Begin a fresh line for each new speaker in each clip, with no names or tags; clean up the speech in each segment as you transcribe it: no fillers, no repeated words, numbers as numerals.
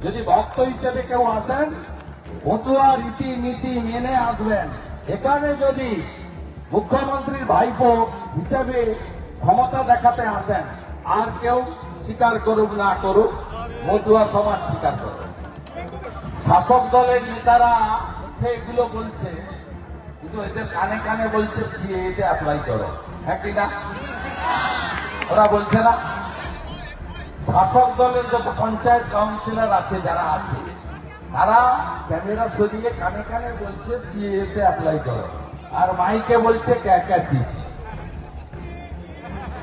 যদি ভক্ত হিসেবে কেউ আসেন, ফতুয়া রীতি নীতি মেনে আসবেন। এখানে যদি মুখ্যমন্ত্রীর ভাইপো হিসেবে ক্ষমতা দেখাতে আসেন, আর কেউ স্বীকার করুক না করুক, মতুয়া সমাজ স্বীকার করবে। শাসক দলের নেতারা এগুলো বলছে, কিন্তু এদের কানে কানে বলছে সিএতে অ্যাপ্লাই করো, হ্যাঁ কিনা? ওরা বলছে না? শাসক দলের যত পঞ্চায়েত কাউন্সিলর আছে, যারা আছে, তারা ক্যামেরা সরিয়ে কানে কানে বলছে সিএতে অ্যাপ্লাই করো, আর মাইকে বলছে ক্যা চিজ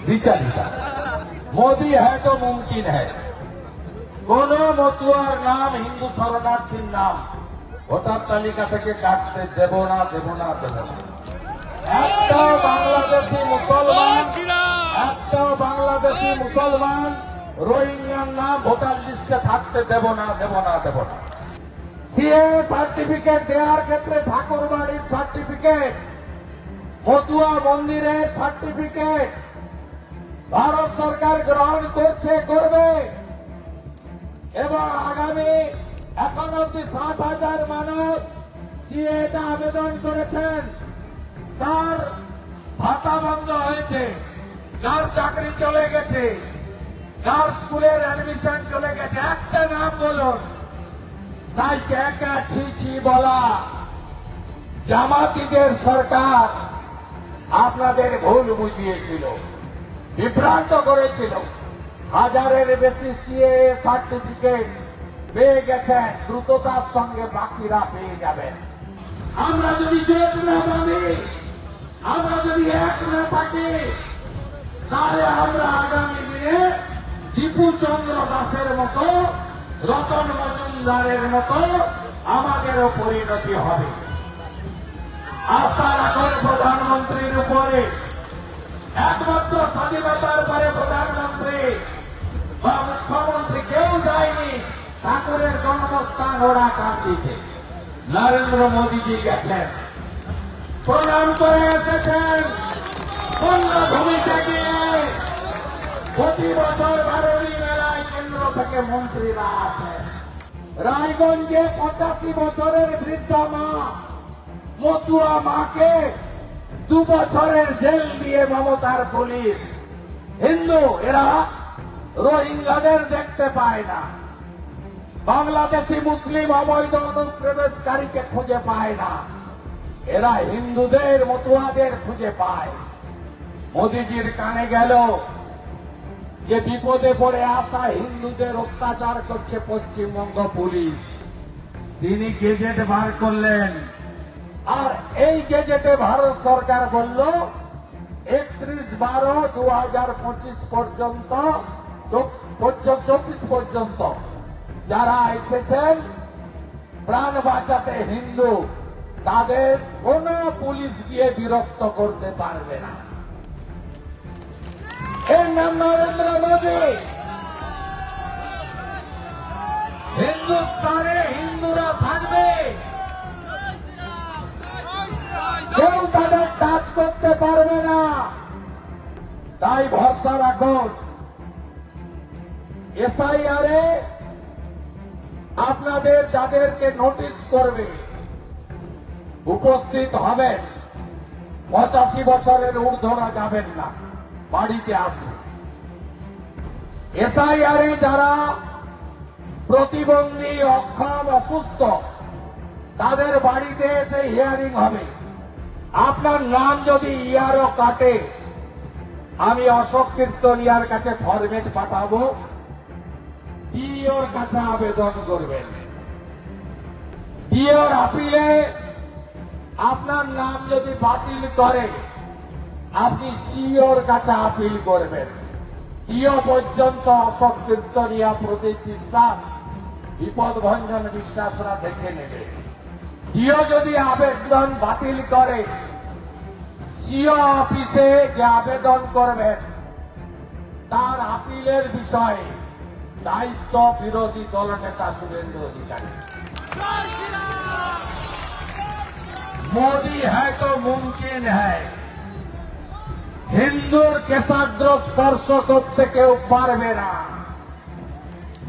বিচারিতা। মোদি হ্যাঁ তো মুমকিন হ্যাঁ। কোন মতুয়ার নাম হিন্দু শরণার্থীর নাম ভোটার তালিকা থেকে কাটতে দেব না, দেব না, দেব না। একটাও বাংলাদেশি মুসলমান রোহিঙ্গার নাম ভোটার লিস্টে থাকতে দেব না, দেব না, দেব না। সিএ সার্টিফিকেট দেওয়ার ক্ষেত্রে ঠাকুর বাড়ির সার্টিফিকেট, মতুয়া মন্দিরের সার্টিফিকেট ভারত সরকার গ্রহণ করছে, করবে। এবং আগামী এখন অব্দি 7,000 মানুষ সিএটা আবেদন করেছেন, তার ভাতা বন্ধ হয়েছে, কার চাকরি চলে গেছে, কার স্কুলের অ্যাডমিশন চলে গেছে, একটা নাম বলুন। তাই ক্যা ছি বলা জামাতিদের সরকার আপনাদের ভুল বুঝিয়েছিল, বিভ্রান্ত করেছিল। হাজারের বেশি সিএ সার্টিফিকেট পেয়ে গেছেন, দ্রুততার সঙ্গে বাকিরা পেয়ে যাবেন। আমরা যদি জোট না বাঁধি, আমরা যদি এক না থাকি, তাহলে আমরা আগামী দিনে দীপু চন্দ্র দাসের মতো, রতন মজুমদারের মতো আমাদেরও পরিণতি হবে। আস্থা রাখুন প্রধানমন্ত্রীর উপরে। একমাত্র স্বাধীনতার পরে প্রধানমন্ত্রী বা মুখ্যমন্ত্রী কেউ যায়নি ঠাকুরের জন্মস্থান ওরা কান্দিতে। নরেন্দ্র মোদীজি গেছেন, প্রণাম করে এসেছেন, ভূমিতে গিয়ে প্রতি বছর বারোই মেলায় কেন্দ্র থেকে মন্ত্রীরা আসেন। রায়গঞ্জে 85 বছরের বৃদ্ধা মা, মতুয়া মাকে 2 বছরের জেল দিয়ে মমতার পুলিশ। হিন্দু এরা রোহিঙ্গাদের দেখতে পায় না, বাংলাদেশি মুসলিম অবৈধ অনুপ্রবেশকারীকে খুঁজে পায় না, এরা হিন্দুদের মতুয়াদের খুঁজে পায়। মোদিজির কানে গেল যে বিপদে পড়ে আসা হিন্দুদের অত্যাচার করছে পশ্চিমবঙ্গ পুলিশ। তিনি গেজেট বার করলেন, আর এই গেজেটে ভারত সরকার বলল 31/12/2025 পর্যন্ত 24 পর্যন্ত যারা এসেছেন প্রাণ বাঁচাতে হিন্দু, তাদের কোন পুলিশ গিয়ে বিরক্ত করতে পারবে না। এর নাম নরেন্দ্র মোদী। হিন্দুস্তানে হিন্দুরা থাকবে, কেউ তাদের টাচ করতে পারবে না। তাই ভরসা রাখুন, এসআইআরে আপনাদের যাদেরকে নোটিশ করবে উপস্থিত হবেন। 85 বছরের ঊর্ধ্বরা যাবেন না, বাড়িতে আসুন। এসআইআরে যারা প্রতিবন্ধী, অক্ষম, অসুস্থ, তাদের বাড়িতে এসে হিয়ারিং হবে। আপনার নাম যদি ইয়ারও কাটে, আমি অশোক কীর্তনিয়ার কাছে ফরমেট পাঠাবো, ডিওর কাছে আবেদন করবেন। ডিওর আপিলে আপনার নাম যদি বাতিল করে, আপনি সিওর কাছে আপিল করবেন। ডিও পর্যন্ত অশোক কীর্তনিয়া, প্রদীপ বিশ্বাস, বিপদ ভঞ্জন বিশ্বাসরা দেখে নেবে। ডিও যদি আবেদন বাতিল করে, সিও অফিসে যে আবেদন করবেন তার আপিলের বিষয়ে দায়িত্ব বিরোধী দলনেতা শুভেন্দু অধিকারী। মোदी है तो मुमकिन है। হিন্দুর কেশাগ্র স্পর্শ করতে কেউ পারবে না।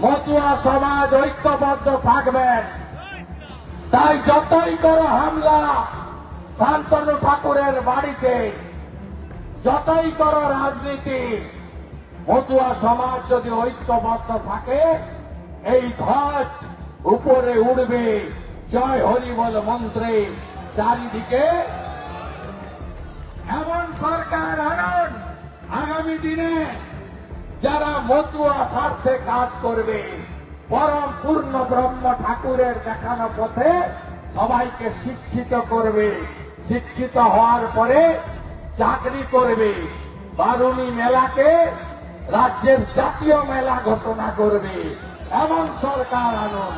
মতুয়া সমাজ ঐক্যবদ্ধ থাকবেন। তাই যতই করো হামলা শান্তনু ঠাকুরের বাড়িতে, যতই করো রাজনীতি, মতুয়া সমাজ যদি ঐক্যবদ্ধ থাকে এই ধ্বজ উপরে উঠবে জয় হরি বল মন্ত্রে। চারিদিকে এমন সরকার আনুন আগামী দিনে যারা মতুয়া স্বার্থে কাজ করবে, পরম পূর্ণ ব্রহ্ম ঠাকুরের দেখানো পথে সবাইকে শিক্ষিত করবে, শিক্ষিত হওয়ার পরে চাকরি করবে, বারুণী মেলাকে রাজ্যের জাতীয় মেলা ঘোষণা করবে, এমন সরকার আনুন।